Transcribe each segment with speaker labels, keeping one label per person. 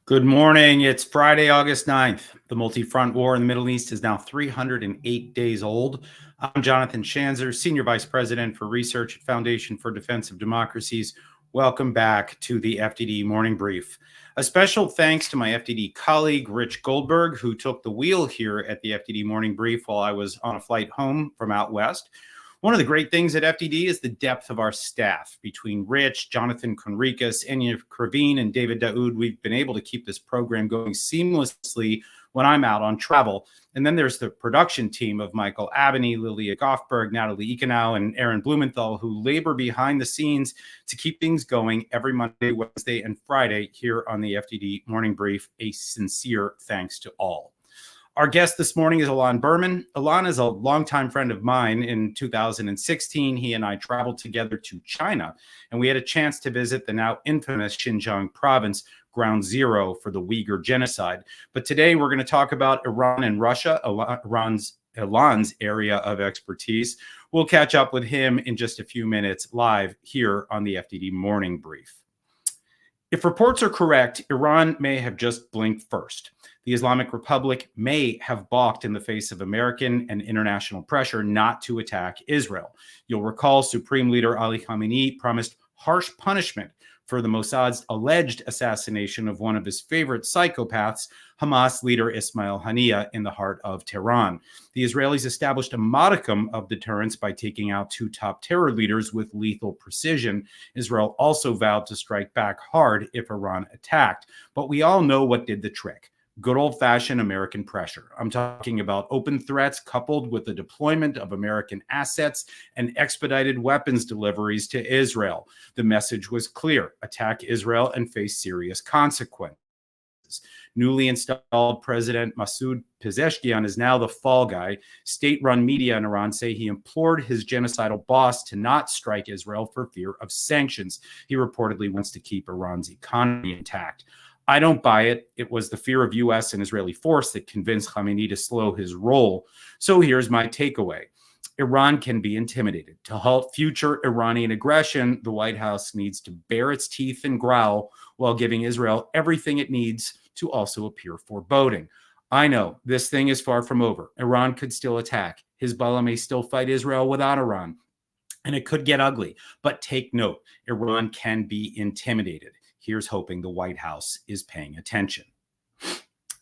Speaker 1: Good morning. It's Friday, August 9th. The multi-front war in the Middle East is now 308 days old. I'm Jonathan Schanzer, Senior Vice President for Research at Foundation for Defense of Democracies. Welcome back to the FDD Morning Brief. A special thanks to my FDD colleague, Rich Goldberg, who took the wheel here at the FDD Morning Brief while I was on a flight home from out west. One of the great things at FDD is the depth of our staff. Between Rich, Jonathan Conricus, Enya Kraveen, and David Daoud, we've been able to keep this program going seamlessly when I'm out on travel. And then there's the production team of Michael Abney, Lilia Goffberg, Natalie Ekenau, and Aaron Blumenthal, who labor behind the scenes to keep things going every Monday, Wednesday, and Friday here on the FDD Morning Brief. A sincere thanks to all. Our guest this morning is Ilan Berman. Ilan is a longtime friend of mine. In 2016, he and I traveled together to China, and we had a chance to visit the now infamous Xinjiang province, ground zero for the Uyghur genocide. But today we're going to talk about Iran and Russia, Ilan's area of expertise. We'll catch up with him in just a few minutes live here on the FDD Morning Brief. If reports are correct, Iran may have just blinked first. The Islamic Republic may have balked in the face of American and international pressure not to attack Israel. You'll recall Supreme Leader Ali Khamenei promised harsh punishment for the Mossad's alleged assassination of one of his favorite psychopaths, Hamas leader Ismail Haniyeh, in the heart of Tehran. The Israelis established a modicum of deterrence by taking out two top terror leaders with lethal precision. Israel also vowed to strike back hard if Iran attacked. But we all know what did the trick. Good old-fashioned American pressure. I'm talking about open threats coupled with the deployment of American assets and expedited weapons deliveries to Israel. The message was clear: attack Israel and face serious consequences. Newly installed President Masoud Pezeshkian is now the fall guy. State-run media in Iran say he implored his genocidal boss to not strike Israel for fear of sanctions. He reportedly wants to keep Iran's economy intact. I don't buy it. It was the fear of U.S. and Israeli force that convinced Khamenei to slow his roll. So here's my takeaway. Iran can be intimidated. To halt future Iranian aggression, the White House needs to bare its teeth and growl while giving Israel everything it needs to also appear foreboding. I know this thing is far from over. Iran could still attack. Hezbollah may still fight Israel without Iran, and it could get ugly. But take note, Iran can be intimidated. Here's hoping the White House is paying attention.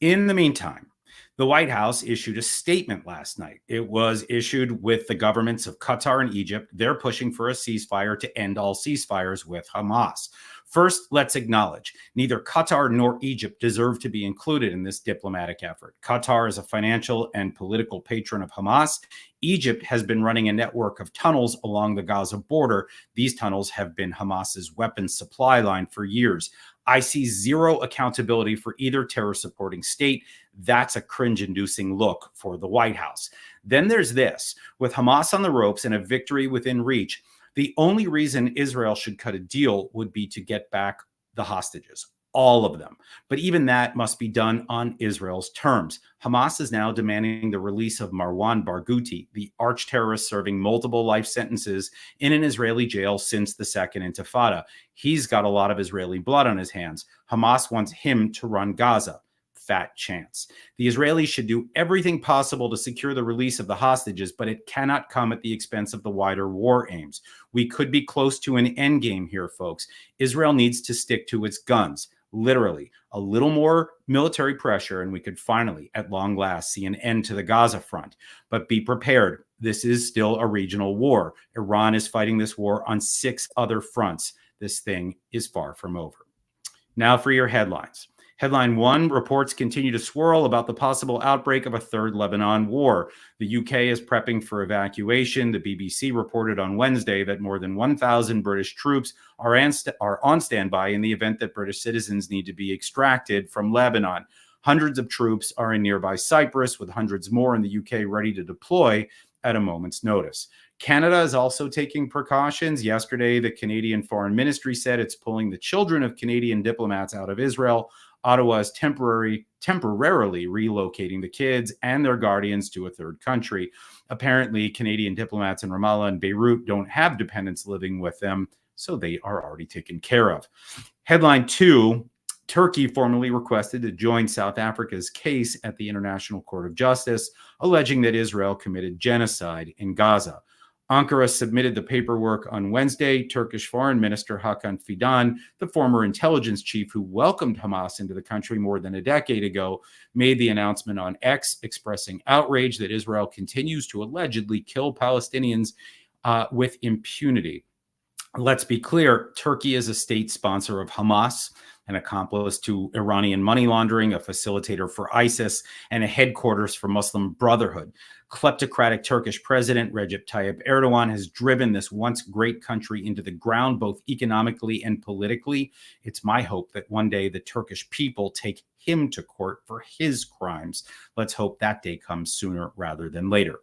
Speaker 1: In the meantime, the White House issued a statement last night. It was issued with the governments of Qatar and Egypt. They're pushing for a ceasefire to end all ceasefires with Hamas. First, let's acknowledge neither Qatar nor Egypt deserve to be included in this diplomatic effort. Qatar is a financial and political patron of Hamas. Egypt has been running a network of tunnels along the Gaza border. These tunnels have been Hamas's weapons supply line for years. I see zero accountability for either terror-supporting state. That's a cringe-inducing look for the White House. Then there's this. With Hamas on the ropes and a victory within reach, the only reason Israel should cut a deal would be to get back the hostages, all of them. But even that must be done on Israel's terms. Hamas is now demanding the release of Marwan Barghouti, the arch-terrorist serving multiple life sentences in an Israeli jail since the Second Intifada. He's got a lot of Israeli blood on his hands. Hamas wants him to run Gaza. Fat chance. The Israelis should do everything possible to secure the release of the hostages, but it cannot come at the expense of the wider war aims. We could be close to an endgame here, folks. Israel needs to stick to its guns. Literally, a little more military pressure, and we could finally, at long last, see an end to the Gaza front. But be prepared. This is still a regional war. Iran is fighting this war on 6 other fronts. This thing is far from over. Now for your headlines. Headline 1, reports continue to swirl about the possible outbreak of a third Lebanon war. The UK is prepping for evacuation. The BBC reported on Wednesday that more than 1,000 British troops are on standby in the event that British citizens need to be extracted from Lebanon. Hundreds of troops are in nearby Cyprus, with hundreds more in the UK ready to deploy at a moment's notice. Canada is also taking precautions. Yesterday, the Canadian Foreign Ministry said it's pulling the children of Canadian diplomats out of Israel. Ottawa is temporarily relocating the kids and their guardians to a third country. Apparently, Canadian diplomats in Ramallah and Beirut don't have dependents living with them, so they are already taken care of. Headline 2, Turkey formally requested to join South Africa's case at the International Court of Justice, alleging that Israel committed genocide in Gaza. Ankara submitted the paperwork on Wednesday. Turkish Foreign Minister Hakan Fidan, the former intelligence chief who welcomed Hamas into the country more than a decade ago, made the announcement on X, expressing outrage that Israel continues to allegedly kill Palestinians with impunity. Let's be clear, Turkey is a state sponsor of Hamas, an accomplice to Iranian money laundering, a facilitator for ISIS, and a headquarters for Muslim Brotherhood. Kleptocratic Turkish President Recep Tayyip Erdogan has driven this once great country into the ground, both economically and politically. It's my hope that one day the Turkish people take him to court for his crimes. Let's hope that day comes sooner rather than later.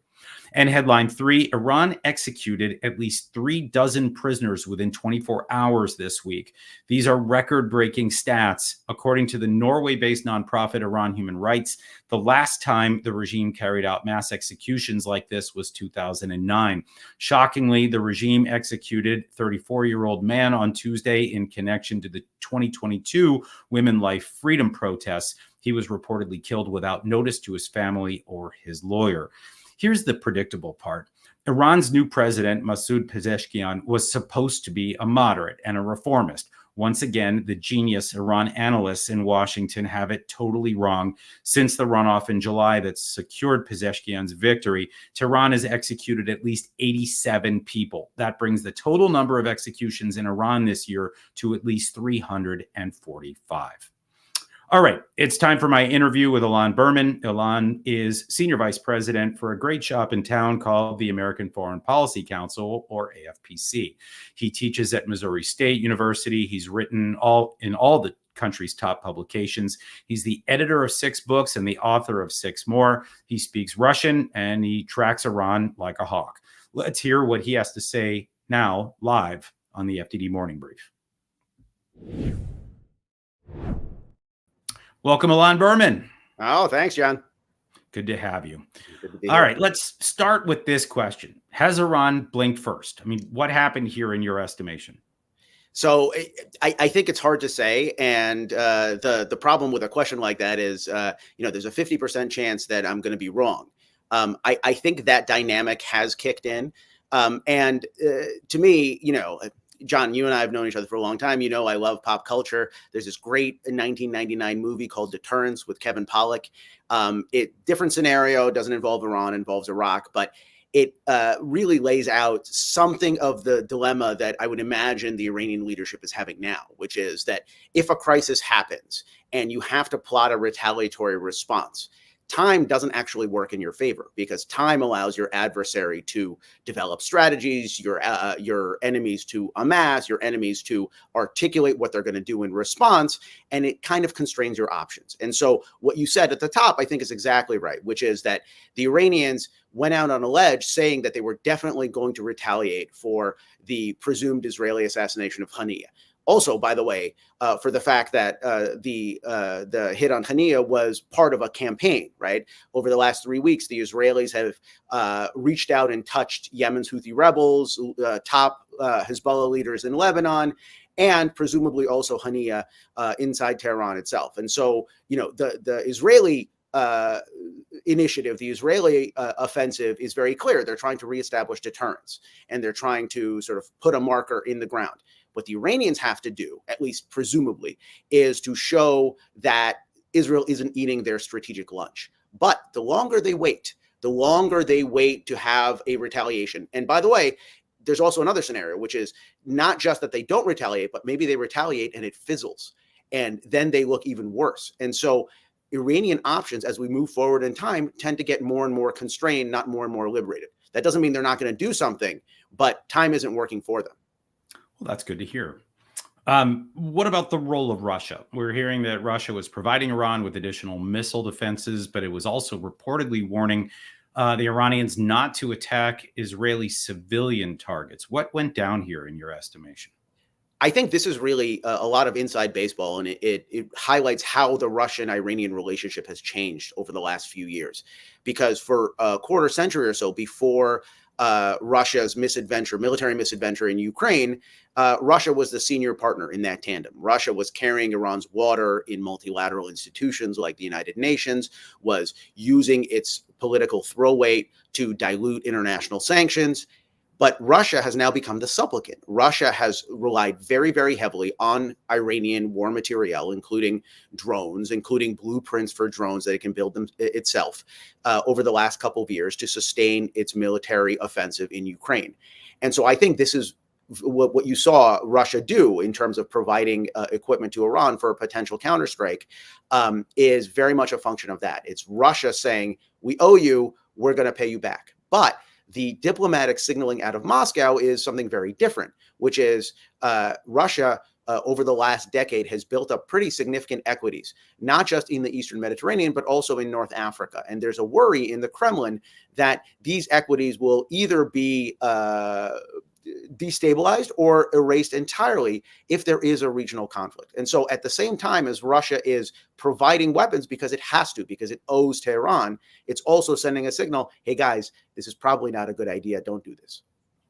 Speaker 1: And headline 3, Iran executed at least 36 prisoners within 24 hours this week. These are record-breaking stats. According to the Norway-based nonprofit Iran Human Rights, the last time the regime carried out mass executions like this was 2009. Shockingly, the regime executed a 34-year-old man on Tuesday in connection to the 2022 Women Life Freedom protests. He was reportedly killed without notice to his family or his lawyer. Here's the predictable part. Iran's new president, Masoud Pezeshkian, was supposed to be a moderate and a reformist. Once again, the genius Iran analysts in Washington have it totally wrong. Since the runoff in July that secured Pezeshkian's victory, Tehran has executed at least 87 people. That brings the total number of executions in Iran this year to at least 345. All right, it's time for my interview with Ilan Berman. Ilan is Senior Vice President for a great shop in town called the American Foreign Policy Council, or AFPC. He teaches at Missouri State University. He's written in all the country's top publications. He's the editor of 6 books and the author of 6 more. He speaks Russian and he tracks Iran like a hawk. Let's hear what he has to say now, live on the FDD Morning Brief. Welcome, Ilan Berman.
Speaker 2: Oh, thanks, John.
Speaker 1: Good to have you.
Speaker 2: Good to be
Speaker 1: All
Speaker 2: here.
Speaker 1: right, let's start with this question. Has Iran blinked first? I mean, what happened here in your estimation?
Speaker 2: So I think it's hard to say. And the problem with a question like that is, there's a 50% chance that I'm going to be wrong. I think that dynamic has kicked in. And to me, John, you and I have known each other for a long time. I love pop culture. There's this great 1999 movie called Deterrence with Kevin Pollak. Different scenario, doesn't involve Iran, involves Iraq, but it really lays out something of the dilemma that I would imagine the Iranian leadership is having now, which is that if a crisis happens and you have to plot a retaliatory response, time doesn't actually work in your favor, because time allows your adversary to develop strategies, your enemies to amass, your enemies to articulate what they're going to do in response, and it kind of constrains your options. And so what you said at the top, I think, is exactly right, which is that the Iranians went out on a ledge saying that they were definitely going to retaliate for the presumed Israeli assassination of Haniyeh. Also, by the way, for the fact that the hit on Haniyeh was part of a campaign, right? Over the last 3 weeks, the Israelis have reached out and touched Yemen's Houthi rebels, top Hezbollah leaders in Lebanon, and presumably also Haniyeh inside Tehran itself. And so, the Israeli initiative, the Israeli offensive is very clear. They're trying to reestablish deterrence, and they're trying to sort of put a marker in the ground. What the Iranians have to do, at least presumably, is to show that Israel isn't eating their strategic lunch. But the longer they wait to have a retaliation. And by the way, there's also another scenario, which is not just that they don't retaliate, but maybe they retaliate and it fizzles. And then they look even worse. And so Iranian options, as we move forward in time, tend to get more and more constrained, not more and more liberated. That doesn't mean they're not going to do something, but time isn't working for them.
Speaker 1: Well, that's good to hear. What about the role of Russia? We're hearing that Russia was providing Iran with additional missile defenses, but it was also reportedly warning the Iranians not to attack Israeli civilian targets. What went down here in your estimation?
Speaker 2: I think this is really a lot of inside baseball, and it highlights how the Russian-Iranian relationship has changed over the last few years. Because for a quarter century or so before Russia's military misadventure in Ukraine, Russia was the senior partner in that tandem. Russia was carrying Iran's water in multilateral institutions like the United Nations, was using its political throw weight to dilute international sanctions. But Russia has now become the supplicant. Russia has relied very, very heavily on Iranian war material, including drones, including blueprints for drones that it can build them itself over the last couple of years to sustain its military offensive in Ukraine. And so I think this is what you saw Russia do in terms of providing equipment to Iran for a potential counterstrike is very much a function of that. It's Russia saying, we owe you, we're going to pay you back. But the diplomatic signaling out of Moscow is something very different, which is Russia over the last decade has built up pretty significant equities, not just in the Eastern Mediterranean, but also in North Africa. And there's a worry in the Kremlin that these equities will either be destabilized or erased entirely if there is a regional conflict. And so at the same time as Russia is providing weapons because it has to, because it owes Tehran, it's also sending a signal, hey guys, this is probably not a good idea. Don't do this.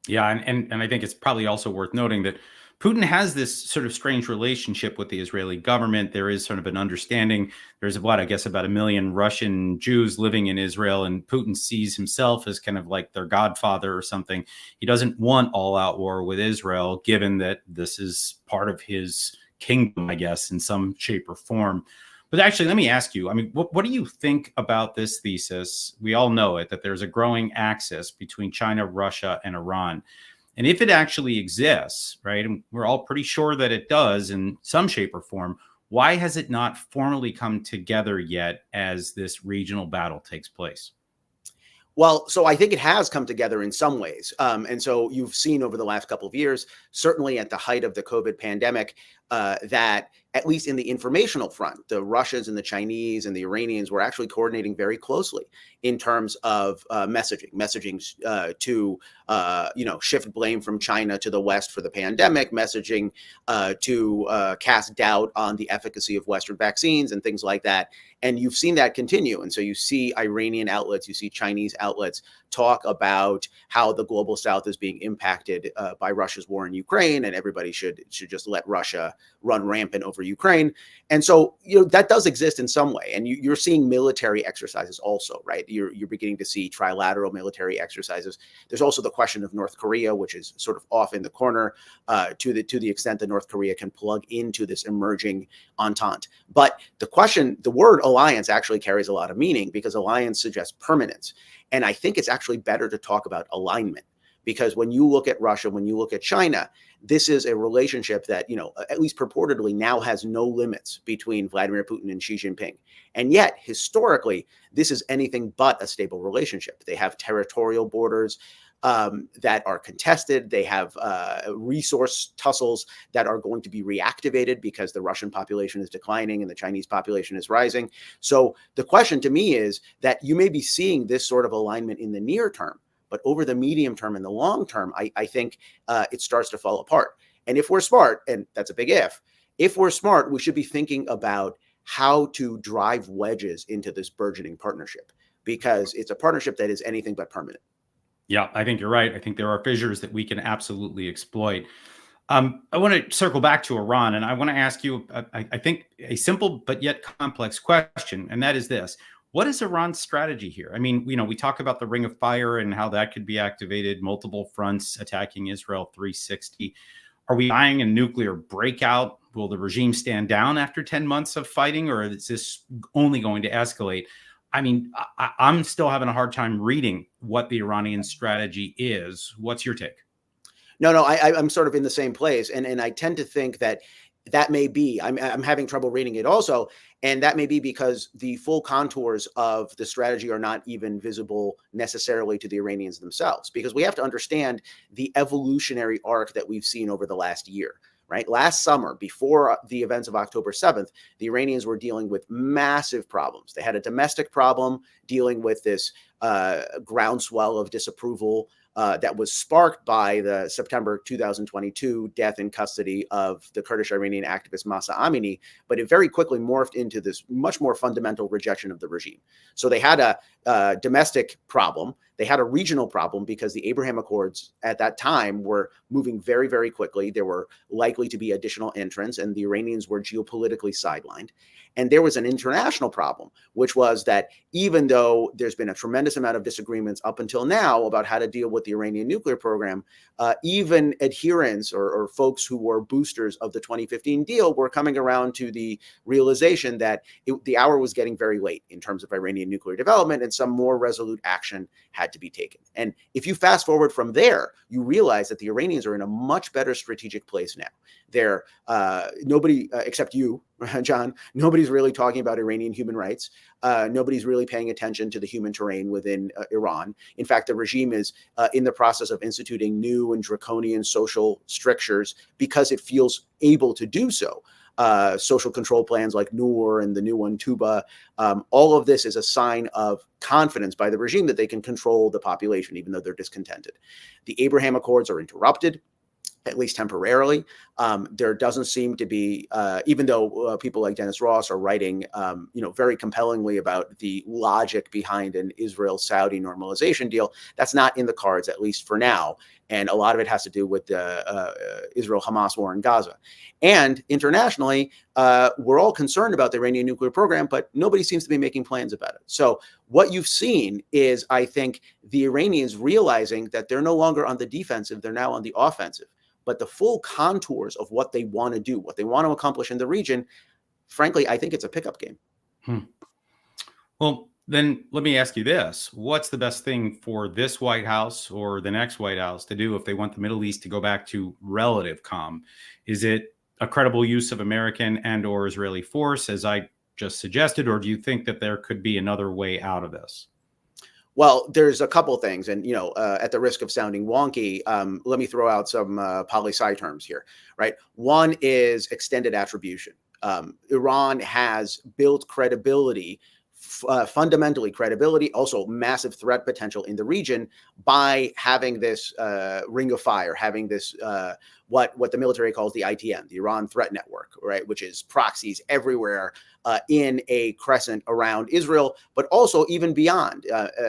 Speaker 1: Yeah, and I think it's probably also worth noting that Putin has this sort of strange relationship with the Israeli government. There is sort of an understanding. There's I guess about 1 million Russian Jews living in Israel, and Putin sees himself as kind of like their godfather or something. He doesn't want all-out war with Israel, given that this is part of his kingdom, I guess, in some shape or form. But actually, let me ask you, I mean, what do you think about this thesis? We all know it, that there's a growing axis between China, Russia, and Iran. And if it actually exists, right, and we're all pretty sure that it does in some shape or form, why has it not formally come together yet as this regional battle takes place?
Speaker 2: Well, so I think it has come together in some ways. And so you've seen over the last couple of years, certainly at the height of the COVID pandemic, that at least in the informational front, the Russians and the Chinese and the Iranians were actually coordinating very closely in terms of messaging to shift blame from China to the West for the pandemic, messaging to cast doubt on the efficacy of Western vaccines and things like that. And you've seen that continue. And so you see Iranian outlets, you see Chinese outlets talk about how the global South is being impacted by Russia's war in Ukraine, and everybody should just let Russia run rampant over Ukraine. And so, that does exist in some way. And you're seeing military exercises also, right? You're beginning to see trilateral military exercises. There's also the question of North Korea, which is sort of off in the corner to the extent that North Korea can plug into this emerging entente. But the word alliance actually carries a lot of meaning because alliance suggests permanence. And I think it's actually better to talk about alignment. Because when you look at Russia, when you look at China, this is a relationship that, at least purportedly now has no limits between Vladimir Putin and Xi Jinping. And yet, historically, this is anything but a stable relationship. They have territorial borders that are contested. They have resource tussles that are going to be reactivated because the Russian population is declining and the Chinese population is rising. So the question to me is that you may be seeing this sort of alignment in the near term, but over the medium term and the long term, I think it starts to fall apart. And if we're smart, and that's a big if we're smart, we should be thinking about how to drive wedges into this burgeoning partnership, because it's a partnership that is anything but permanent.
Speaker 1: Yeah, I think you're right. I think there are fissures that we can absolutely exploit. I want to circle back to Iran, and I want to ask you, I think, a simple but yet complex question, and that is this. What is Iran's strategy here? I mean, we talk about the Ring of Fire and how that could be activated, multiple fronts attacking Israel 360. Are we eyeing a nuclear breakout? Will the regime stand down after 10 months of fighting, or is this only going to escalate? I mean, I'm still having a hard time reading what the Iranian strategy is. What's your take?
Speaker 2: No, I'm sort of in the same place. And I tend to think that may be, I'm having trouble reading it also. And that may be because the full contours of the strategy are not even visible necessarily to the Iranians themselves, because we have to understand the evolutionary arc that we've seen over the last year. Right? Last summer, before the events of October 7th, the Iranians were dealing with massive problems. They had a domestic problem dealing with this groundswell of disapproval that was sparked by the September 2022 death in custody of the Kurdish Iranian activist Mahsa Amini, but it very quickly morphed into this much more fundamental rejection of the regime. So they had a domestic problem. They had a regional problem because the Abraham Accords at that time were moving very, very quickly. There were likely to be additional entrants, and the Iranians were geopolitically sidelined. And there was an international problem, which was that even though there's been a tremendous amount of disagreements up until now about how to deal with the Iranian nuclear program, even adherents or folks who were boosters of the 2015 deal were coming around to the realization that the hour was getting very late in terms of Iranian nuclear development, and some more resolute action had to be taken. And if you fast forward from there, you realize that the Iranians are in a much better strategic place now. They're nobody except you, John, nobody's really talking about Iranian human rights. Nobody's really paying attention to the human terrain within Iran. In fact, the regime is in the process of instituting new and draconian social strictures because it feels able to do so. Social control plans like Noor and the new one, Tuba. All of this is a sign of confidence by the regime that they can control the population, even though they're discontented. The Abraham Accords are interrupted, at least temporarily. There doesn't seem to be, even though people like Dennis Ross are writing, very compellingly about the logic behind an Israel-Saudi normalization deal, that's not in the cards, at least for now. And a lot of it has to do with the Israel-Hamas war in Gaza. And internationally, we're all concerned about the Iranian nuclear program, but nobody seems to be making plans about it. So what you've seen is, I think, the Iranians realizing that they're no longer on the defensive, they're now on the offensive. But the full contours of what they want to do, what they want to accomplish in the region, frankly, I think it's a pickup game.
Speaker 1: Well, then let me ask you this. What's the best thing for this White House or the next White House to do if they want the Middle East to go back to relative calm? Is it a credible use of American and or Israeli force, as I just suggested, or do you think that there could be another way out of this?
Speaker 2: Well, there's a couple things, and at the risk of sounding wonky, let me throw out some poli-sci terms here. Right, one is extended attribution. Iran has built credibility, fundamentally credibility, also massive threat potential in the region by having this ring of fire, having this what the military calls the ITN, the Iran Threat Network, right, which is proxies everywhere in a crescent around Israel, but also even beyond.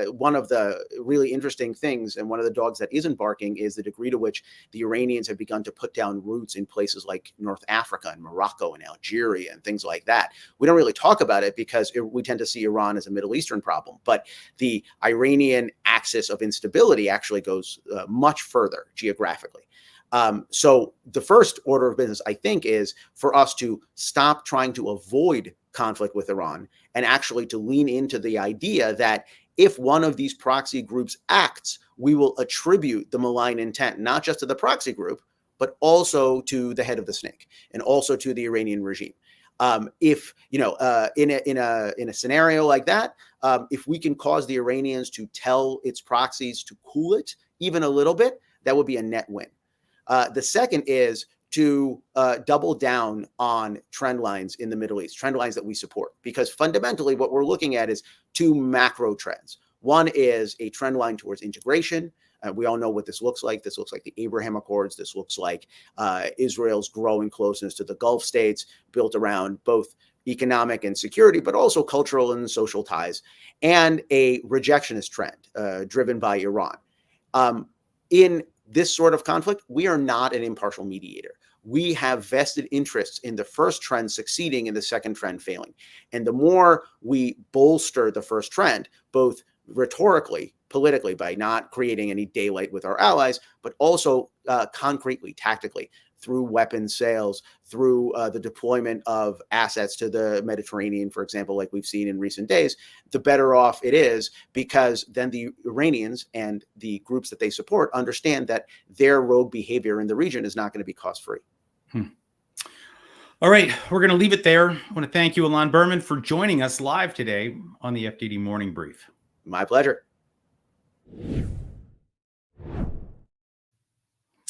Speaker 2: One of the really interesting things, and one of the dogs that isn't barking, is the degree to which the Iranians have begun to put down roots in places like North Africa and Morocco and Algeria and things like that. We don't really talk about it because we tend to see Iran as a Middle Eastern problem, but the Iranian axis of instability actually goes much further geographically. So the first order of business, I think, is for us to stop trying to avoid conflict with Iran and actually to lean into the idea that if one of these proxy groups acts, we will attribute the malign intent not just to the proxy group, but also to the head of the snake and also to the Iranian regime. If in a scenario like that, if we can cause the Iranians to tell its proxies to cool it even a little bit, that would be a net win. The second is to double down on trend lines in the Middle East, trend lines that we support, because fundamentally what we're looking at is two macro trends. One is a trend line towards integration. We all know what this looks like. This looks like the Abraham Accords. This looks like Israel's growing closeness to the Gulf states, built around both economic and security, but also cultural and social ties, and a rejectionist trend driven by Iran. In this sort of conflict, we are not an impartial mediator. We have vested interests in the first trend succeeding and the second trend failing. And the more we bolster the first trend, both rhetorically, politically, by not creating any daylight with our allies, but also concretely, tactically, through weapons sales, through the deployment of assets to the Mediterranean, for example, like we've seen in recent days, the better off it is, because then the Iranians and the groups that they support understand that their rogue behavior in the region is not going to be cost-free.
Speaker 1: All right, we're going to leave it there. I want to thank you, Ilan Berman, for joining us live today on the FDD Morning Brief.
Speaker 2: My pleasure.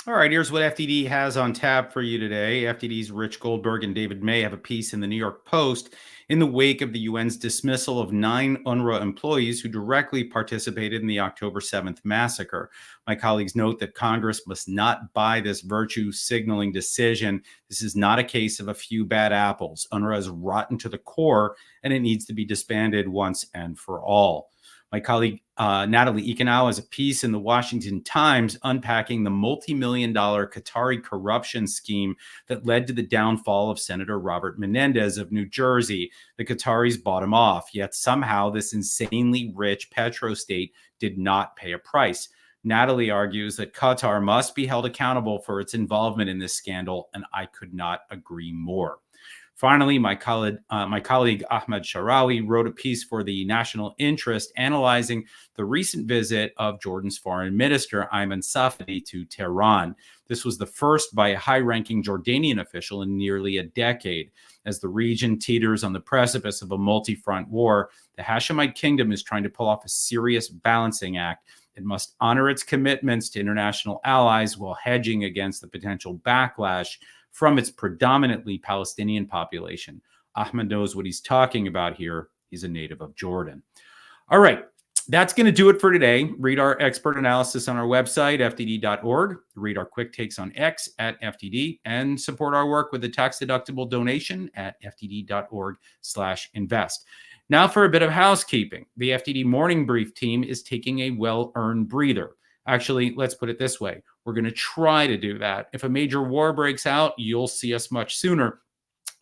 Speaker 1: All right, here's what FDD has on tap for you today. FDD's Rich Goldberg and David May have a piece in the New York Post in the wake of the UN's dismissal of 9 UNRWA employees who directly participated in the October 7th massacre. My colleagues note that Congress must not buy this virtue signaling decision. This is not a case of a few bad apples. UNRWA is rotten to the core, and it needs to be disbanded once and for all. My colleague Natalie Ekenau has a piece in the Washington Times unpacking the multi-million-dollar Qatari corruption scheme that led to the downfall of Senator Robert Menendez of New Jersey. The Qataris bought him off, yet somehow this insanely rich petrostate did not pay a price. Natalie argues that Qatar must be held accountable for its involvement in this scandal, and I could not agree more. Finally, my colleague Ahmed Sharawi wrote a piece for the National Interest analyzing the recent visit of Jordan's foreign minister, Ayman Safadi, to Tehran. This was the first by a high-ranking Jordanian official in nearly a decade. As the region teeters on the precipice of a multi-front war, the Hashemite kingdom is trying to pull off a serious balancing act. It must honor its commitments to international allies while hedging against the potential backlash from its predominantly Palestinian population. Ahmed knows what he's talking about here. He's a native of Jordan. All right, that's going to do it for today. Read our expert analysis on our website, fdd.org. Read our quick takes on X at FDD, and support our work with a tax-deductible donation at fdd.org/invest. Now for a bit of housekeeping. The FDD Morning Brief team is taking a well-earned breather. Actually, let's put it this way. We're going to try to do that. If a major war breaks out, you'll see us much sooner.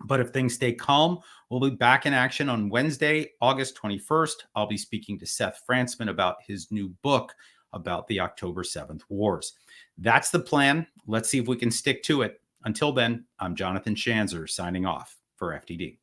Speaker 1: But if things stay calm, we'll be back in action on Wednesday, August 21st. I'll be speaking to Seth Frantzman about his new book about the October 7th wars. That's the plan. Let's see if we can stick to it. Until then, I'm Jonathan Schanzer signing off for FDD.